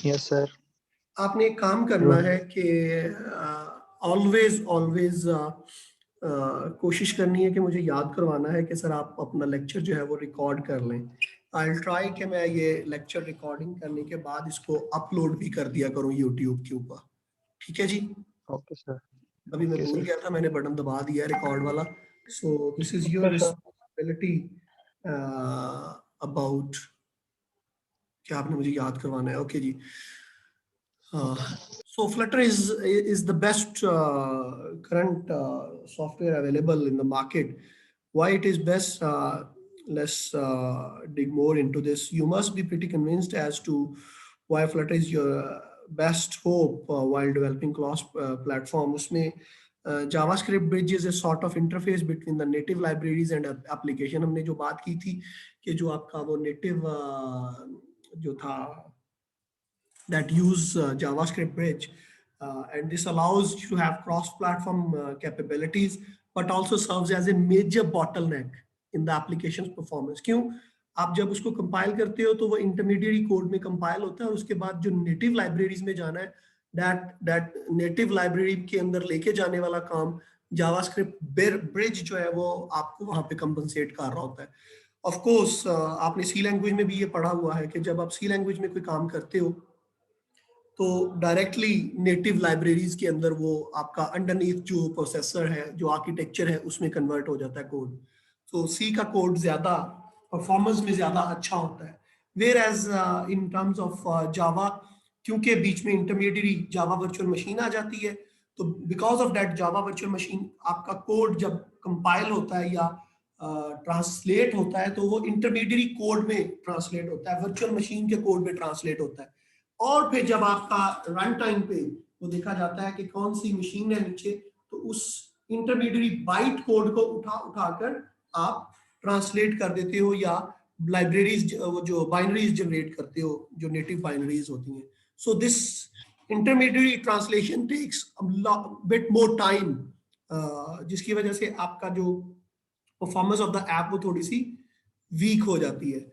Yes sir. आपने एक काम करना है कि ऑलवेज ऑलवेज कोशिश करनी है कि मुझे याद करवाना है कि सर आप अपना लेक्चर जो है वो रिकॉर्ड कर लें। आई विल ट्राई कि मैं ये लेक्चर रिकॉर्डिंग करने के बाद इसको अपलोड भी कर दिया करूं यूट्यूब के ऊपर। ठीक है जी। Okay sir. अभी मैं ओके भूल सर। गया था, मैंने बटन दबा दिया रिकॉर्ड वाला। So this is your okay sir. Responsibility about, क्या आपने मुझे याद करवाना है। Okay ji. So Flutter is the best current software available in the market. Why it is best? Let's dig more into this. You must be pretty convinced as to why Flutter is your best hope while developing cross platform. उसमें JavaScript Bridge is a sort of interface between the native libraries and application. हमने जो बात की थी कि जो आपका वो native जो था that use JavaScript Bridge, and this allows you to have cross-platform capabilities, but also serves as a major bottleneck in the application's performance. क्यों? आप जब उसको कंपाइल करते हो तो वो इंटरमीडिएट कोड में कंपाइल होता है और उसके बाद जो नेटिव लाइब्रेरीज में जाना है, दैट नेटिव लाइब्रेरी के अंदर लेके जाने वाला काम जावास्क्रिप्ट ब्रिज जो है वो आपको वहां पे कंपनसेट कर रहा होता है। ऑफ कोर्स आपने सी लैंग्वेज में भी ये पढ़ा हुआ है कि जब आप सी लैंग्वेज में कोई काम करते हो तो डायरेक्टली नेटिव लाइब्रेरीज के अंदर वो आपका अंडरनीथ जो प्रोसेसर है, जो आर्किटेक्चर है, उसमें कन्वर्ट हो जाता है कोड। तो सी का कोड ज्यादा परफॉर्मेंस में ज्यादा अच्छा होता है। Whereas in terms of Java, क्योंकि बीच में इंटरमीडिएटरी जावा वर्चुअल मशीन आ जाती है, तो because of that Java virtual machine आपका कोड जब कंपाइल होता है या ट्रांसलेट होता है तो वो इंटरमीडिएटरी कोड में ट्रांसलेट होता है, वर्चुअल मशीन के कोड में ट्रांसलेट होता है। और फिर जब आपका रन टाइम पे वो देखा जाता है कि कौन सी मशीन है नीचे, तो उस इंटरमीडिएट बाइट कोड को उठाकर आप ट्रांसलेट कर देते हो या लाइब्रेरीज जो बाइनरीज जनरेट करते हो, जो नेटिव बाइनरीज होती हैं। So this intermediate translation takes bit more time, जिसकी वजह से आपका जो परफॉर्मेंस ऑफ द ऐप वो थोड़ी सी वीक हो जाती है।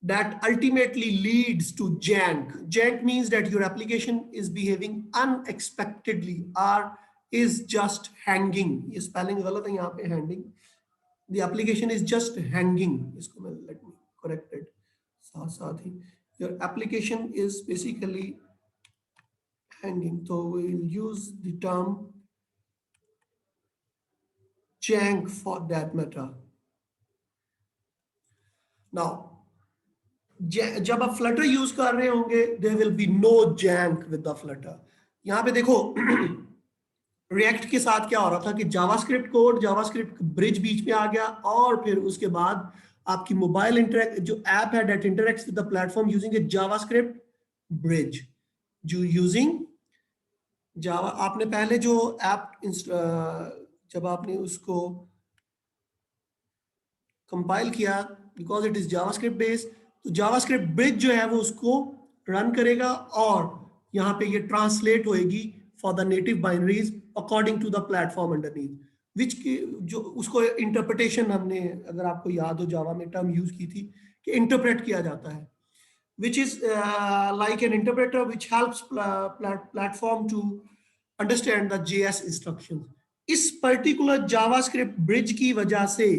That ultimately leads to jank. Jank means that your application is behaving unexpectedly or is just hanging. ये spelling गलत है यहाँ पे, hanging. The application is just hanging. इसको मैं let me correct it. साथ साथ ही your application is basically hanging. So we'll use the term jank for that matter. Now जब आप फ्लटर यूज कर रहे होंगे there will be no jank with the Flutter. यहाँ पे देखो रिएक्ट के साथ क्या हो रहा था कि जावास्क्रिप्ट कोड, जावास्क्रिप्ट ब्रिज बीच में आ गया और फिर उसके बाद आपकी मोबाइल इंटरेक्ट जो ऐप है that interacts with the platform using A JavaScript bridge, जो यूजिंग जावा। आपने पहले जो ऐप जब आपने उसको कंपाइल किया, because it is JavaScript based, तो जावास्क्रिप्ट ब्रिज जो है वो उसको रन करेगा और यहाँ पे ये ट्रांसलेट होएगी for the native binaries according to the platform underneath which की जो उसको इंटरप्रिटेशन, हमने अगर आपको याद हो जावा में टर्म यूज की थी कि इंटरप्रेट किया जाता है, which is like an interpreter which helps platform to understand the JS instructions. इस पर्टिकुलर जावास्क्रिप्ट ब्रिज की वजह से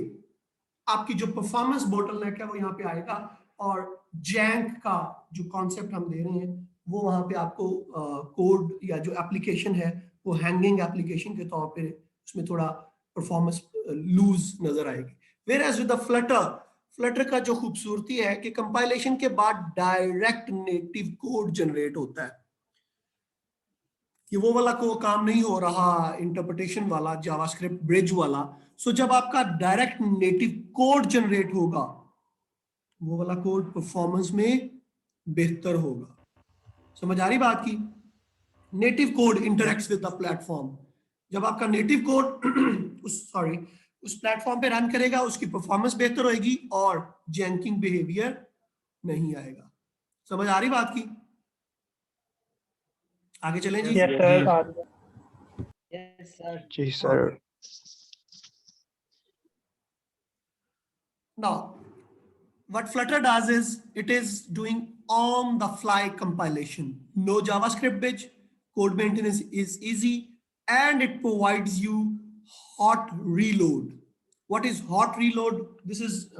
आपकी जो परफॉर्मेंस बोटलनेक है वो यहाँ पे आएगा और जैंक का जो कॉन्सेप्ट हम दे रहे हैं वो वहां पे आपको कोड या जो एप्लीकेशन है वो हैंगिंग एप्लीकेशन के तौर पे उसमें थोड़ा परफॉर्मेंस लूज नजर आएगी। Whereas with the Flutter का जो खूबसूरती है कि कंपाइलेशन के बाद डायरेक्ट नेटिव कोड जनरेट होता है। ये वो वाला को काम नहीं हो रहा इंटरप्रिटेशन वाला जावास्क्रिप्ट ब्रिज वाला। सो जब आपका डायरेक्ट नेटिव कोड जनरेट होगा वो वाला कोड परफॉर्मेंस में बेहतर होगा। समझ आ रही बात की? Native code interacts with the platform. जब आपका नेटिव कोड उस प्लेटफॉर्म पे रन करेगा उसकी परफॉर्मेंस बेहतर होगी और जैंकिंग बिहेवियर नहीं आएगा। समझ आ रही बात की? आगे चलें जी। Yes sir. Yes sir. जी sir. Now what Flutter does is it is doing on the fly compilation. No JavaScript bitch, code maintenance is easy, and it provides you hot reload. What is hot reload? This is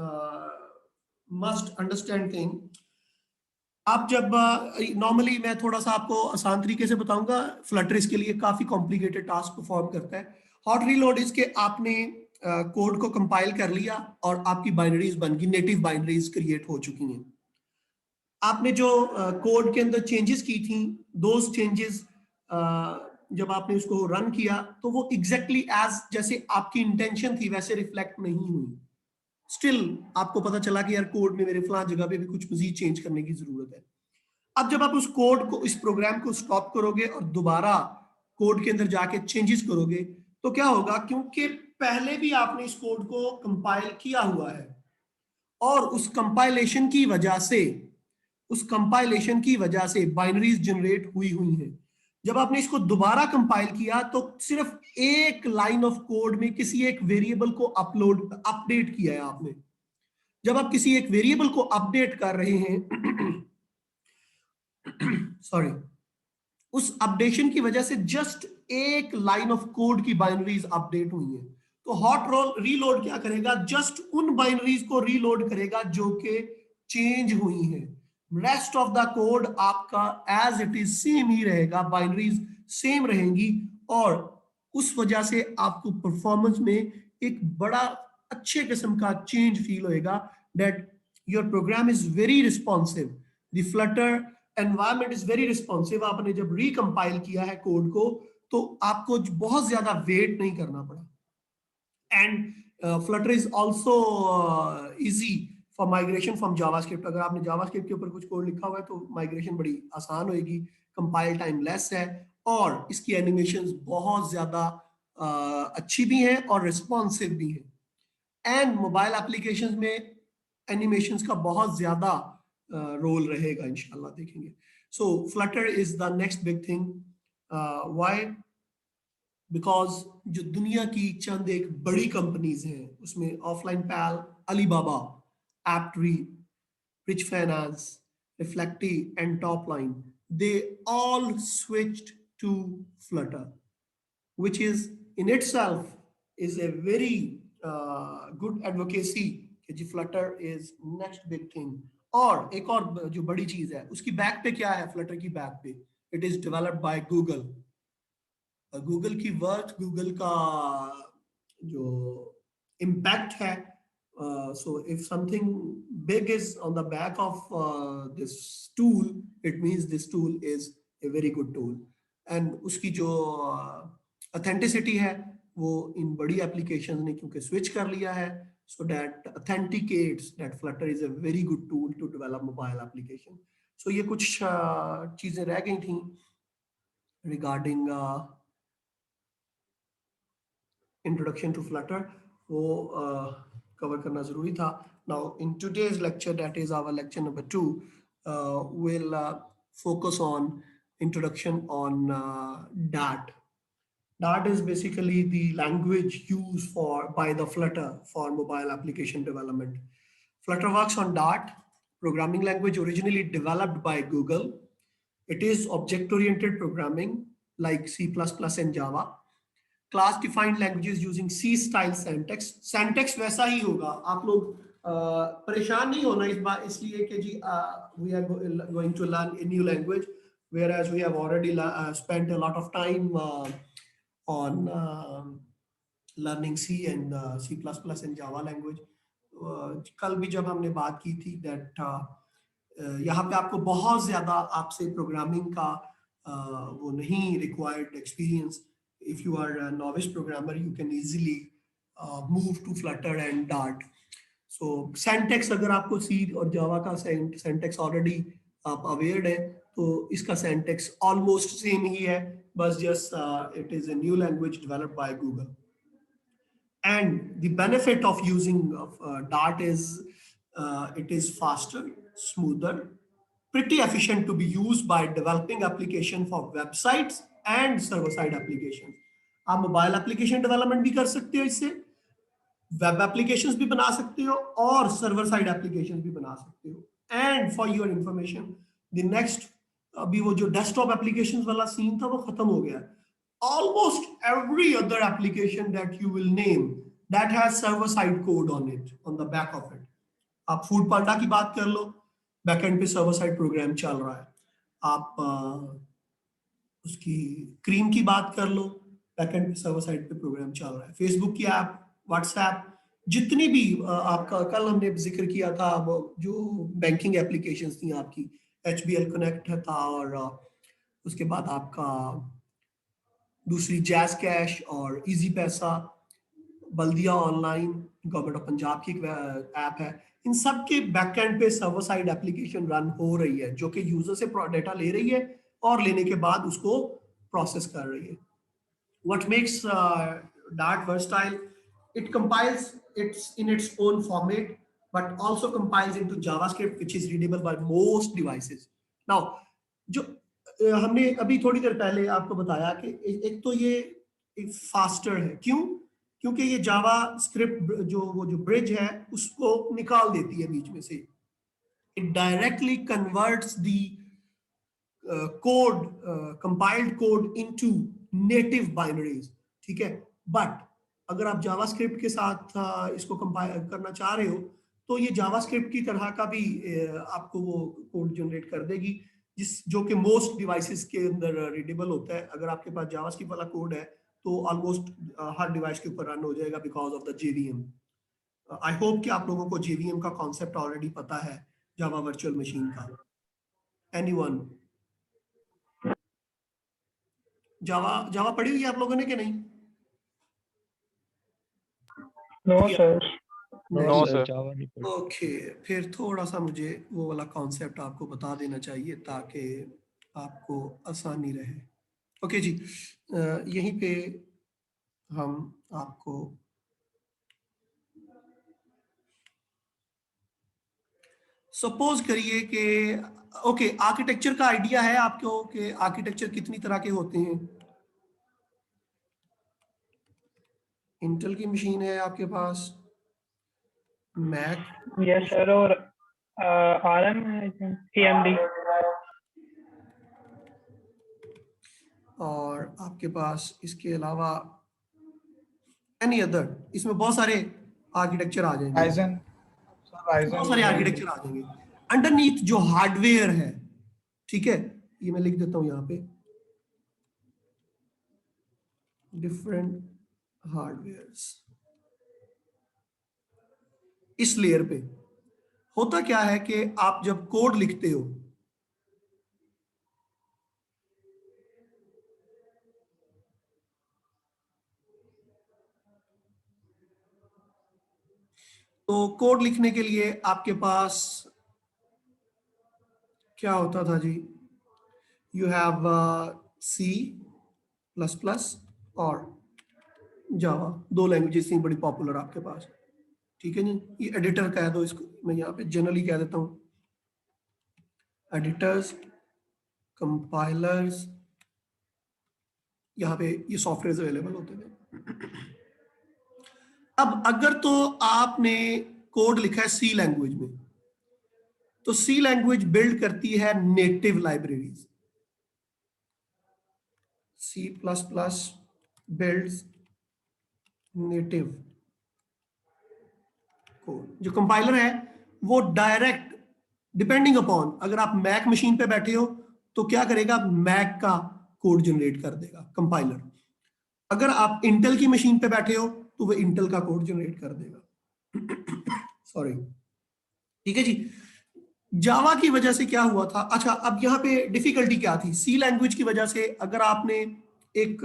must understand thing. आप जब normally मैं थोड़ा सा आपको आसान तरीके से बताऊंगा, फ्लटर इसके लिए काफी कॉम्प्लिकेटेड टास्क परफॉर्म करता है. हॉट रीलोड इसके आपने कोड को कंपाइल कर लिया और आपकी बाइनरीज बन गई, नेटिव बाइनरीज क्रिएट हो चुकी हैं. आपने जो कोड के अंदर चेंजेस की थी, दोज चेंजेस जब आपने उसको रन किया तो वो एग्जैक्टली एज जैसे आपकी इंटेंशन थी वैसे रिफ्लेक्ट नहीं हुई. स्टिल आपको पता चला कि यार कोड में मेरे फलां जगह पे भी कुछ मजीद चेंज करने की जरूरत है. अब जब आप उस कोड को, इस प्रोग्राम को स्टॉप करोगे और दोबारा कोड के अंदर जाके चेंजेस करोगे तो क्या होगा, क्योंकि पहले भी आपने इस कोड को कंपाइल किया हुआ है और उस कंपाइलेशन की वजह से बाइनरीज जनरेट हुई हैं. जब आपने इसको दोबारा कंपाइल किया तो सिर्फ एक लाइन ऑफ कोड में किसी एक वेरिएबल को अपडेट किया है आपने. जब आप किसी एक वेरिएबल को अपडेट कर रहे हैं सॉरी, उस अपडेशन की वजह से जस्ट एक लाइन ऑफ कोड की बाइनरीज अपडेट हुई है. तो हॉट रोल रीलोड क्या करेगा, जस्ट उन बाइनरीज को रीलोड करेगा जो कि चेंज हुई हैं. रेस्ट ऑफ द कोड आपका एज इट इज सेम ही रहेगा, बाइनरीज सेम रहेंगी और उस वजह से आपको परफॉर्मेंस में एक बड़ा अच्छे किस्म का चेंज फील होएगा. That your program is very responsive, the Flutter environment is very responsive. आपने जब रिकंपाइल किया है कोड को तो आपको बहुत ज्यादा वेट नहीं करना पड़ा. And Flutter is also easy for migration from JavaScript. अगर आपने जावास्क्रिप्ट के ऊपर कुछ कोड लिखा हुआ है तो माइग्रेशन बड़ी आसान होगी, कंपाइल टाइम लेस है और इसकी एनिमेशंस बहुत ज्यादा अच्छी भी हैं और रिस्पॉन्सिव भी हैं. एंड मोबाइल एप्लीकेशंस में एनिमेशंस का बहुत ज्यादा रोल रहेगा, इंशाल्लाह देखेंगे. So Flutter is the next big thing. Why? Because जो दुनिया की चंद एक बड़ी कंपनीज हैं उसमें ऑफलाइन पैल, Alibaba, AppTree, rich finance, Reflectly and Topline, they all switched to Flutter, which is in itself is a very good advocacy कि जी Flutter is next big thing. और एक और जो बड़ी चीज है उसकी बैक पे क्या है, फ्लटर की बैक पे it is developed by Google. Google की वर्थ, गूगल का जो इम्पैक्ट है, so if something big is on the back of this tool, it means this tool is a very good tool. and उसकी जो authenticity है वो इन बड़ी applications ने क्योंकि स्विच कर लिया है, so that authenticates that Flutter is a very good tool to develop mobile application. So ये कुछ चीजें रह गई थी regarding introduction to Flutter, वो cover करना जरूरी था. Now in today's lecture, that is our lecture number 2, we'll focus on introduction on Dart. Dart is basically the language used by the Flutter for mobile application development. Flutter works on Dart, programming language originally developed by Google. It is object-oriented programming like C++ and Java. Class defined languages using C style syntax. Syntax वैसा ही होगा. आप लोग परेशान नहीं होना इस बात इसलिए कि जी we are going to learn a new language, whereas we have already spent a lot of time on learning C and C++ and Java language. कल भी जब हमने बात की थी that यहाँ पे आपको बहुत ज्यादा आपसे प्रोग्रामिंग का वो नहीं required experience. If you are a novice programmer, you can easily move to Flutter and Dart. So syntax अगर आपको C और Java का syntax already आप aware है तो इसका syntax almost same ही है, बस just it is a new language developed by Google. And the benefit of using Dart is it is faster, smoother, pretty efficient to be used by developing application for websites and server-side applications. आप mobile application development भी कर सकते हो इससे, web applications भी बना सकते हो और सर्वर साइड एप्लीकेशंस भी बना सकते हो। And for your information, the next, अभी वो जो डेस्कटॉप एप्लीकेशंस वाला सीन था वो खत्म हो गया। Almost every other application that you will name that has server side code on it, on the back of it. आप फूड पांडा की बात कर लो, बैकएंड पे सर्वर साइड प्रोग्राम चल रहा है। आप उसकी क्रीम की बात कर लो, बैकएंड पे सर्वर साइड पे प्रोग्राम चल रहा है। फेसबुक की ऐप, व्हाट्सएप, जितनी भी आपका कल हमने जिक्र किया था वो जो बैंकिंग एप्लीकेशंस थी आपकी, HBL कनेक्ट था, और उसके बाद आपका दूसरी जैज कैश और इजी पैसा, बल्दिया ऑनलाइन, गवर्नमेंट ऑफ पंजाब की ऐप है। इन सब के बैकएंड पे सर्वर साइड एप्लीकेशन रन हो रही है जो कि यूजर से डेटा ले रही है और लेने के बाद उसको प्रोसेस कर रही है। What makes Dart versatile? It compiles it's in its own format, but also compiles into JavaScript, which is readable by most devices. Now, जो हमने अभी थोड़ी देर पहले आपको बताया कि एक तो ये फास्टर है, क्यों? क्योंकि ये जावा स्क्रिप्ट जो ब्रिज है उसको निकाल देती है बीच में से। It directly converts the code, compiled code into native binaries, ठीक है। बट अगर आप जावास्क्रिप्ट के साथ इसको कंपाइल करना चाह रहे हो तो ये जावास्क्रिप्ट की तरह का भी आपको वो कोड जनरेट कर देगी, जो कि मोस्ट डिवाइसेस के अंदर रीडेबल होता है। अगर आपके पास जावास्क्रिप्ट वाला कोड है तो ऑलमोस्ट हर डिवाइस के ऊपर रन हो जाएगा because of the JVM. I hope कि आप लोगों को जेवीएम का कॉन्सेप्ट ऑलरेडी पता है, जावा वर्चुअल मशीन का। एनीवन जावा पढ़ी हुई है आप लोगों ने कि नहीं? No sir. No sir, Java नहीं पढ़ी। ओके, फिर थोड़ा सा मुझे वो वाला कॉन्सेप्ट आपको बता देना चाहिए ताकि आपको आसानी रहे। ओके जी, यहीं पे हम आपको सपोज करिए कि ओके, आर्किटेक्चर का आइडिया है आपको कि आर्किटेक्चर कितनी तरह के होते हैं? इंटेल की मशीन है आपके पास, मैक, यस सर, और आरएम AMD, और आपके पास इसके अलावा एनी अदर, इसमें बहुत सारे आर्किटेक्चर आ जाएंगे, राइजन बहुत सारे आर्किटेक्चर आ जाएंगे। अंडरनीथ जो हार्डवेयर है, ठीक है, ये मैं लिख देता हूं यहाँ पे, डिफरेंट हार्डवेयर्स। इस लेयर पे होता क्या है कि आप जब कोड लिखते हो तो कोड लिखने के लिए आपके पास क्या होता था जी? यू हैव C++ और जावा, दो लैंग्वेजेस थी बड़ी पॉपुलर आपके पास, ठीक है जी। ये एडिटर कह दो इसको, मैं यहाँ पे जनरली कह देता हूँ एडिटर्स, कंपाइलर्स, यहाँ पे ये सॉफ्टवेयर अवेलेबल होते थे। अब अगर तो आपने कोड लिखा है C लैंग्वेज में, तो C लैंग्वेज बिल्ड करती है native libraries. C++ builds native code. जो कंपाइलर है वो डायरेक्ट डिपेंडिंग अपॉन, अगर आप मैक मशीन पे बैठे हो तो क्या करेगा, मैक का कोड जनरेट कर देगा कंपाइलर। अगर आप इंटेल की मशीन पे बैठे हो तो वो इंटेल का कोड जनरेट कर देगा। सॉरी, ठीक है जी। जावा की वजह से क्या हुआ था, अच्छा अब यहाँ पे डिफिकल्टी क्या थी? सी लैंग्वेज की वजह से अगर आपने एक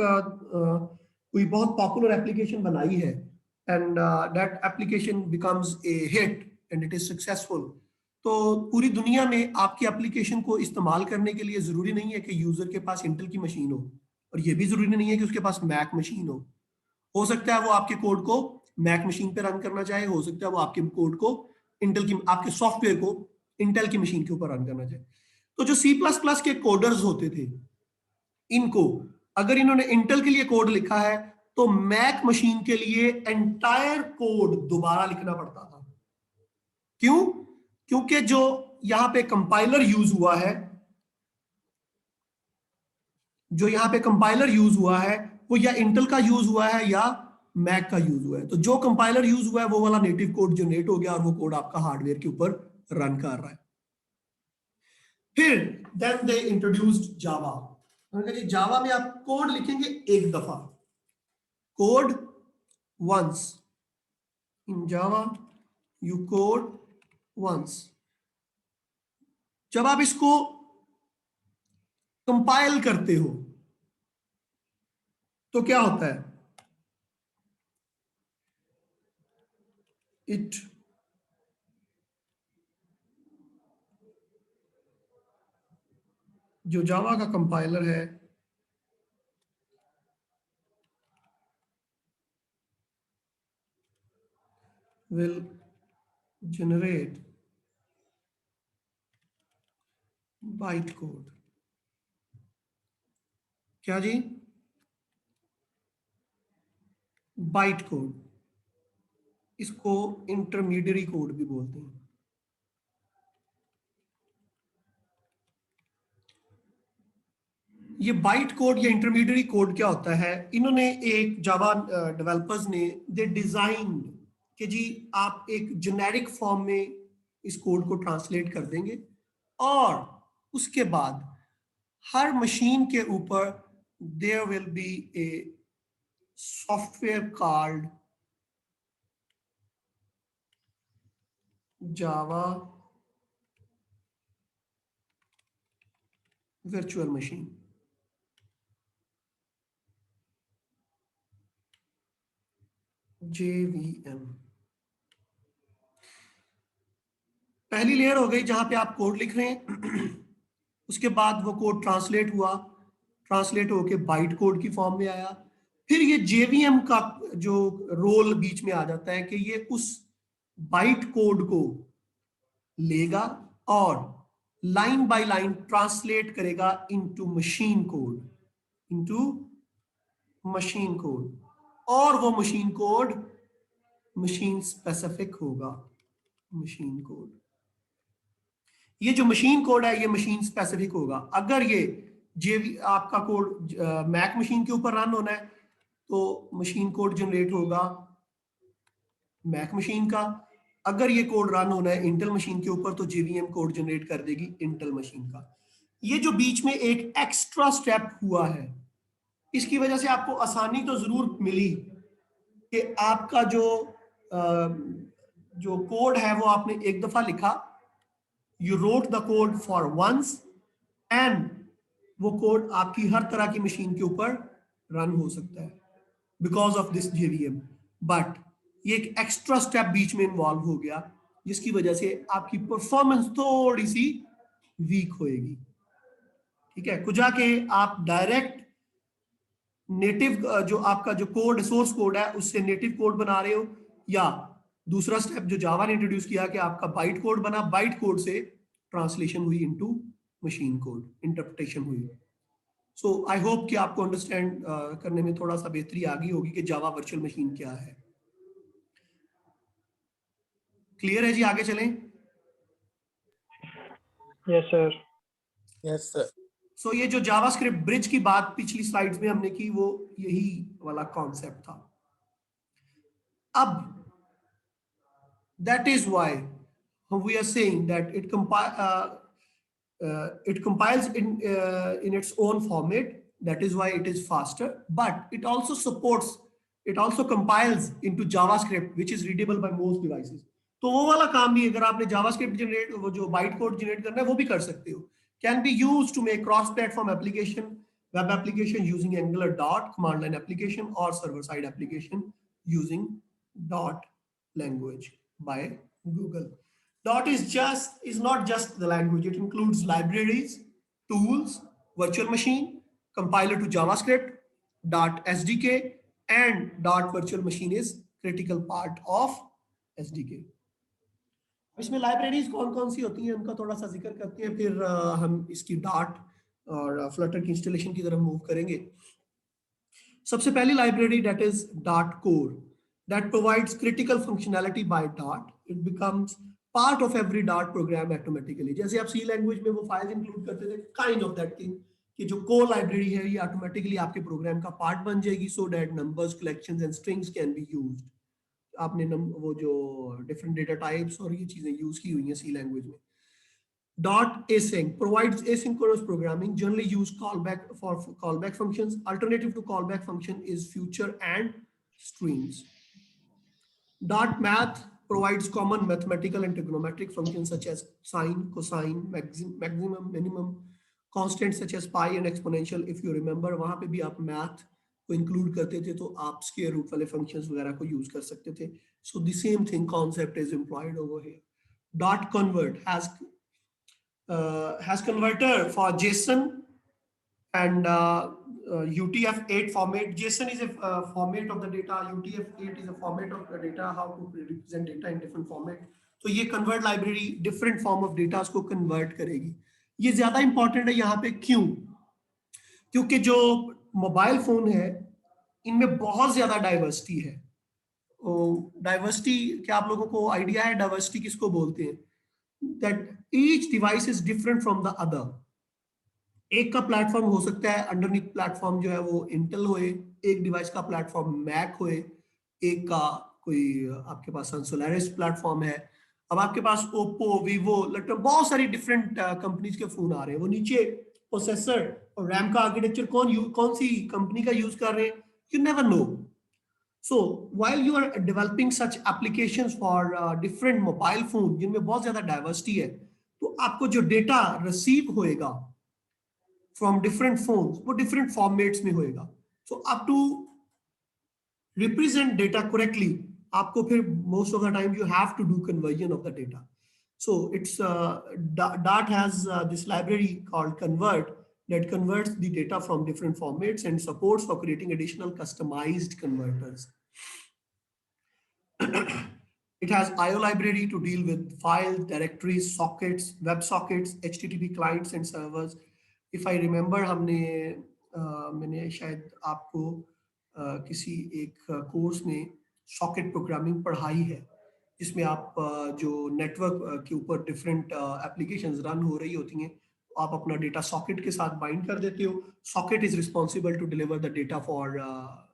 कोई बहुत पॉपुलर एप्लीकेशन बनाई है and that application becomes a hit and it is successful, तो पूरी दुनिया में आपकी एप्लीकेशन को इस्तेमाल करने के लिए जरूरी नहीं है कि यूजर के पास इंटेल की मशीन हो, और ये भी जरूरी नहीं है कि उसके पास मैक मशीन हो सकता है वो आपके कोड को मैक मशीन पे रन करना चाहे, हो सकता है वो आपके कोड को इंटेल की, आपके सॉफ्टवेयर को इंटेल की मशीन के ऊपर रन करना चाहे। तो जो C++ के कोडर्स होते थे, इनको अगर इन्होंने इंटेल के लिए कोड लिखा है तो मैक मशीन के लिए एंटायर कोड दोबारा लिखना पड़ता था। क्यों? क्योंकि जो यहां पे कंपाइलर यूज हुआ है, जो यहां पे कंपाइलर यूज हुआ है वो या इंटेल का यूज हुआ है या मैक का यूज हुआ है। तो जो कंपाइलर यूज हुआ है वो वाला नेटिव कोड जनरेट हो गया और वो कोड आपका हार्डवेयर के ऊपर रन कर रहा है। फिर देन दे इंट्रोड्यूस्ड जावा। जी जावा में आप कोड लिखेंगे एक दफा, code once. In Java you code once. जब आप इसको कंपाइल करते हो तो क्या होता है? इट जो जावा का कंपाइलर है will generate bytecode। क्या जी? बाइटकोड, इसको इंटरमीडियरी कोड भी बोलते हैं। ये बाइट कोड या इंटरमीडियरी कोड क्या होता है? इन्होंने एक जावा डेवलपर्स ने दे डिजाइन कि जी आप एक जेनेरिक फॉर्म में इस कोड को ट्रांसलेट कर देंगे और उसके बाद हर मशीन के ऊपर there will be a software called Java virtual machine. JVM पहली लेयर हो गई जहां पे आप कोड लिख रहे हैं। उसके बाद वो कोड ट्रांसलेट हुआ, ट्रांसलेट होके बाइट कोड की फॉर्म में आया। फिर ये JVM का जो रोल बीच में आ जाता है कि ये उस बाइट कोड को लेगा और लाइन बाय लाइन ट्रांसलेट करेगा into machine code, into machine code. और वो मशीन कोड मशीन स्पेसिफिक होगा। मशीन कोड, ये जो मशीन कोड है ये मशीन स्पेसिफिक होगा। अगर ये जेवी आपका कोड मैक मशीन के ऊपर रन होना है तो मशीन कोड जनरेट होगा मैक मशीन का। अगर ये कोड रन होना है इंटेल मशीन के ऊपर तो JVM कोड जनरेट कर देगी इंटेल मशीन का। ये जो बीच में एक एक्स्ट्रा स्टेप हुआ है इसकी वजह से आपको आसानी तो जरूर मिली कि आपका जो कोड है वो आपने एक दफा लिखा, you wrote the code for once and वो कोड आपकी हर तरह की मशीन के ऊपर रन हो सकता है because of this JVM। But ये एक एक्स्ट्रा स्टेप बीच में इन्वॉल्व हो गया जिसकी वजह से आपकी परफॉर्मेंस थोड़ी सी वीक होएगी। ठीक है, कुछ जाके आप डायरेक्ट नेटिव जो आपका जो कोड सोर्स कोड है उससे नेटिव कोड बना रहे हो, या दूसरा स्टेप जो जावा ने इंट्रोड्यूस किया कि आपका बाइट कोड बना, बाइट कोड से ट्रांसलेशन हुई इनटू मशीन कोड, इंटरप्रिटेशन हुई। सो आई होप कि आपको अंडरस्टैंड करने में थोड़ा सा बेहतरी आ गई होगी कि जावा वर्चुअल मशीन क्या है। क्लियर है जी? आगे चलें। Yes sir. Yes, sir. सो ये जो जावास्क्रिप्ट ब्रिज की बात पिछली स्लाइड्स में हमने की वो यही वाला कॉन्सेप्ट था। अब that is why we are saying that it compiles in its own format, that is why it is faster, but it also supports, it also compiles into JavaScript which is readable by most devices। तो वो वाला काम भी अगर आपने JavaScript generate वो जो byte code generate करना है वो भी कर सकते हो। Can be used to make cross-platform application, web application using Angular dot command line application or server-side application using dot language by Google। Dot is not just the language, it includes libraries, tools, virtual machine, compiler to JavaScript, dot SDK, and dot virtual machine is critical part of SDK। इसमें libraries कौन कौन सी होती हैं उनका थोड़ा सा जिक्र करते हैं, फिर हम इसकी डॉट और फ्लटर की इंस्टॉलेशन की तरफ मूव करेंगे। सबसे पहली library that is Dart core that provides critical functionality by Dart. It becomes part of every Dart program automatically. जैसे आप C लैंग्वेज में वो फाइल्स इंक्लूड करते थे, काइंड ऑफ दैट थिंग, कि जो कोर लाइब्रेरी है ये ऑटोमेटिकली आपके प्रोग्राम का पार्ट बन जाएगी, so that numbers, collections and strings can be used. आपने वो जो डिफरेंट डेटा टाइप्स और ये चीजें यूज की हुई हैं सी लैंग्वेज में. Dot async provides asynchronous programming, generally use callback for callback functions. Alternative to callback function is future and streams. Dot math provides common mathematical and trigonometric functions such as sine, cosine, maximum, minimum, constants such as pi and exponential. If you remember, वहाँ पे भी आप math को include करते थे तो आप square root वाले functions वगैरह को use कर सकते थे. So the same thing concept is employed over here. Dot convert has converter for JSON and UTF-8 format. JSON is a format of the data. UTF-8 is a format of the data. How to represent data in different format. तो ये convert library different form of data को convert करेगी. ये ज्यादा important है यहाँ पे, क्यों? क्योंकि जो मोबाइल फोन है इनमें बहुत ज्यादा डाइवर्सिटी है. डाइवर्सिटी क्या आप लोगों को आइडिया है डाइवर्सिटी किसको बोलते हैं? That each device is different from the other. एक का प्लेटफॉर्म हो सकता है अंडरनीथ प्लेटफॉर्म जो है वो इंटेल होए, एक डिवाइस का प्लेटफॉर्म मैक होए, एक का कोई आपके पास सोलारिस प्लेटफॉर्म है. अब आपके पास ओप्पो, वीवो, लैपटॉप, बहुत सारी डिफरेंट कंपनीज के फोन आ रहे हैं. वो नीचे प्रोसेसर और रैम का आर्किटेक्चर कौन सी कंपनी का यूज कर रहे हैं, you never know. So while you are developing such applications for different mobile phone जिनमें बहुत ज्यादा diversity है, तो आपको जो data receive होएगा from different phones वो different formats में होएगा. So up to represent data correctly, आपको फिर most of the time you have to do conversion of the data. So it's Dart has this library called Convert that converts the data from different formats and supports for creating additional customized converters. It has IO library to deal with files, directories, sockets, web sockets, HTTP clients and servers. If I remember, मैंने शायद आपको किसी एक course में socket programming पढ़ाई है, जिसमें आप जो नेटवर्क के ऊपर डिफरेंट एप्लीकेशंस रन हो रही होती हैं, आप अपना डेटा सॉकेट के साथ बाइंड कर देते हो. Socket is responsible to deliver the data for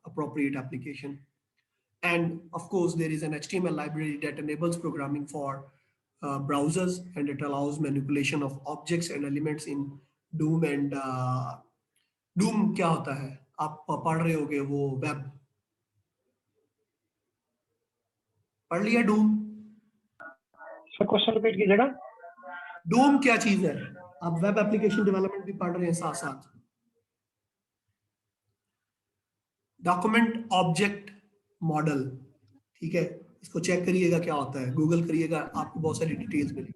appropriate application. And of course, there is an HTML library that enables programming for browsers, and it allows manipulation of objects and elements in Doom. And Doom क्या होता है, आप पढ़ रहे होगे वो web पढ़ लिया Doom? सर क्वेश्चन रिपीट कीजिएगा. Doom क्या चीज है? आप वेब एप्लीकेशन डेवलपमेंट भी पढ़ रहे हैं साथ साथ. डॉक्यूमेंट ऑब्जेक्ट मॉडल, ठीक है, इसको चेक करिएगा क्या होता है, गूगल करिएगा, आपको बहुत सारी डिटेल्स मिलेगी.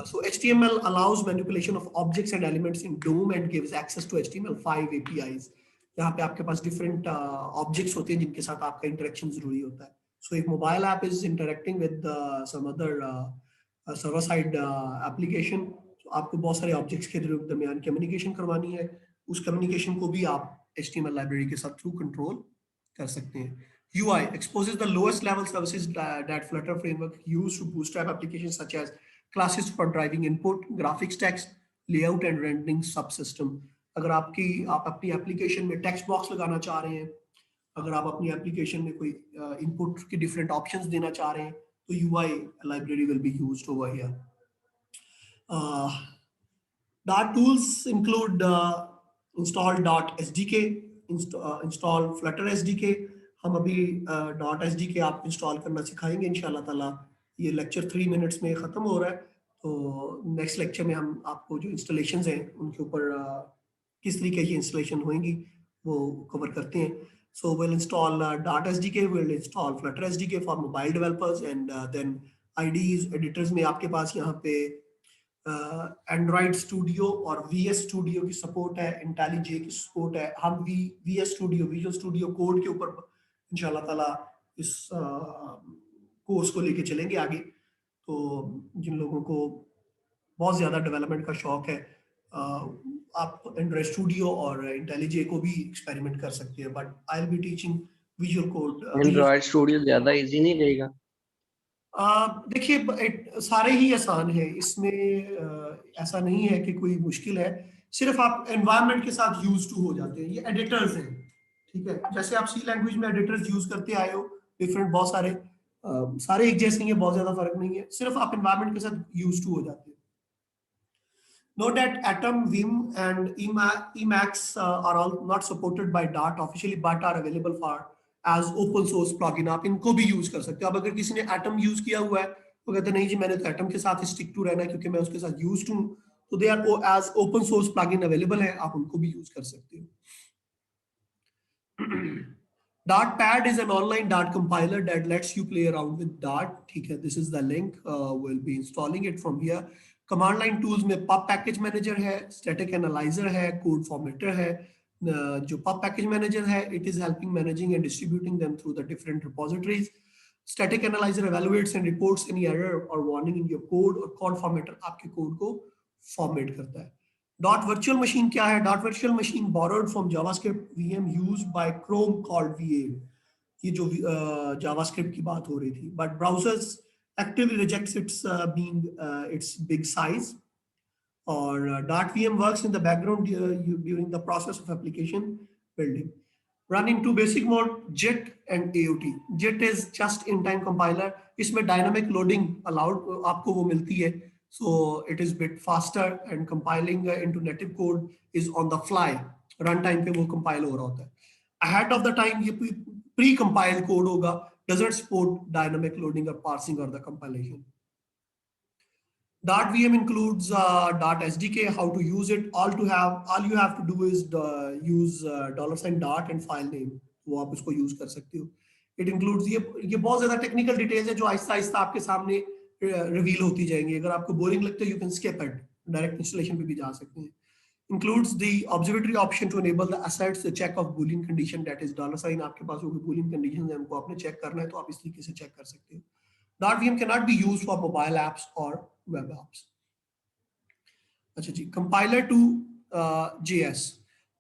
So HTML allows manipulation of objects and elements in Doom and gives access to HTML5 APIs. यहाँ पे आपके पास different objects होते हैं जिनके साथ आपका interaction जरूरी होता है. So if mobile app is interacting with some other server side application, तो आपको बहुत सारे objects के दरमियान communication करवानी है, उस communication को भी आप HTML library के साथ through control कर सकते हैं. UI exposes the lowest level services that Flutter framework use to bootstrap applications such as classes for driving input, graphics text, layout and rendering subsystem. अगर आप अपनी एप्लीकेशन में टेक्स्ट बॉक्स लगाना चाह रहे हैं, अगर आप अपनी एप्लीकेशन में कोई इनपुट के डिफरेंट ऑप्शंस देना चाह रहे हैं, तो UI library will be used over here. Dart tools include install Dart SDK, install Flutter SDK. हम अभी Dart SDK आप इंस्टॉल करना सिखाएंगे इंशाल्लाह ताला. ये लेक्चर 3 मिनट्स में खत्म हो रहा है, तो नेक्स्ट लेक्चर में हम आपको जो इंस्टॉलेशंस हैं उनके ऊपर किस तरीके की इंस्टॉलेशन होंगी वो कवर करते हैं. So we'll install Dart SDK, we'll install Flutter SDK for mobile developers, and then IDEs, editors में आपके पास यहाँ पे Android Studio और VS Studio की सपोर्ट है, IntelliJ की सपोर्ट है. हम VS Studio, Visual Studio Code के ऊपर इंशाल्लाह ताला इस कोर्स को लेके चलेंगे आगे. तो जिन लोगों को बहुत ज़्यादा डेवलपमेंट का शौक है आप एंड्रॉइड स्टूडियो और इंटेलिजे को भी एक्सपेरिमेंट कर सकते हैं, but I will be teaching visual code. Android studio ज्यादा इजी नहीं रहेगा? देखिए सारे ही आसान है इसमें, ऐसा नहीं है कि कोई मुश्किल है, सिर्फ आप एनवायरनमेंट के साथ यूज टू हो जाते हैं। ये एडिटर्स हैं, ठीक है, जैसे आप सी लैंग्वेज में एडिटर्स यूज करते आए हो, डिफरेंट बहुत सारे, सारे एक जैसे ही है, बहुत ज्यादा फर्क नहीं है, सिर्फ आप एनवायरनमेंट के साथ यूज टू हो जाते हैं। Note that Atom, Vim, and Emacs are all not supported by Dart officially, but are available for as open source plugin. आप इनको भी यूज कर सकते हो। अब अगर किसी ने Atom यूज किया हुआ है तो कहते नहीं जी मैंने तो Atom के साथ स्टिक टू रहना है क्योंकि मैं उसके साथ यूज हूँ, तो they are as open source plugin available है, आप उनको भी यूज कर सकते हो। Dartpad is an online Dart compiler that lets you play around with Dart. ठीक है, this is the link. We'll be installing it from here. Command line tools में पब पैकेज मैनेजर है, स्टैटिक एनालाइजर है, code formatter है। जो pub package manager है, it is helping managing and distributing them through the different repositories. Static analyser evaluates and reports any error और warning in your code, और code formatter आपके code को format करता है। डॉट वर्चुअल मशीन क्या है? डॉट virtual machine borrowed from JavaScript VM used by Chrome called V8। ये जो जावास्क्रिप्ट की बात हो रही थी, but browsers actively rejects its big size, or Dart VM works in the background during the process of application building. Run in two basic mode, JIT and AOT. JIT is just in time compiler. इसमें dynamic loading allowed आपको वो मिलती है, so it is bit faster and compiling into native code is on the fly. Runtime पे वो compile हो रहा होता है। Ahead of the time ये pre-compiled code होगा, doesn't support dynamic loading or parsing or the compilation. Dart VM includes Dart SDK. How to use it? All you have to do is use $Dart and file name. वो आप इसको use कर सकते हो। It includes ये बहुत ज़्यादा technical details है जो आहिस्ता आहिस्ता आपके सामने reveal होती जाएंगी। अगर आपको boring लगता है, you can skip it. Direct installation पे भी जा सकते हैं। Includes the observatory option to enable the assets, the check of boolean condition, that is $। आपके पास वो boolean conditions हैं, उनको आपने check करना है तो आप इस तरीके से check कर सकते हो। Dart VM cannot be used for mobile apps or web apps. अच्छा जी, compiler to JS.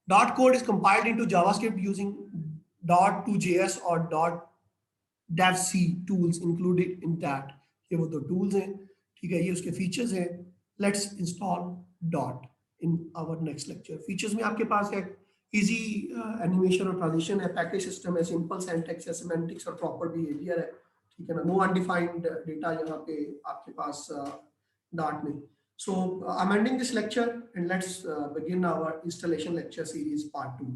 Dart code is compiled into JavaScript using Dart to JS or Dart devc tools included in that. ये वो दो tools हैं, ठीक है, ये उसके features हैं। Let's install Dart in our next lecture. Features में आपके पास है easy animation और transition है, package system है, simple syntax है, semantics और proper behavior है, ठीक है ना, no undefined data यहाँ पे आपके पास Dart में। So I'm ending this lecture and let's begin our installation lecture series part 2.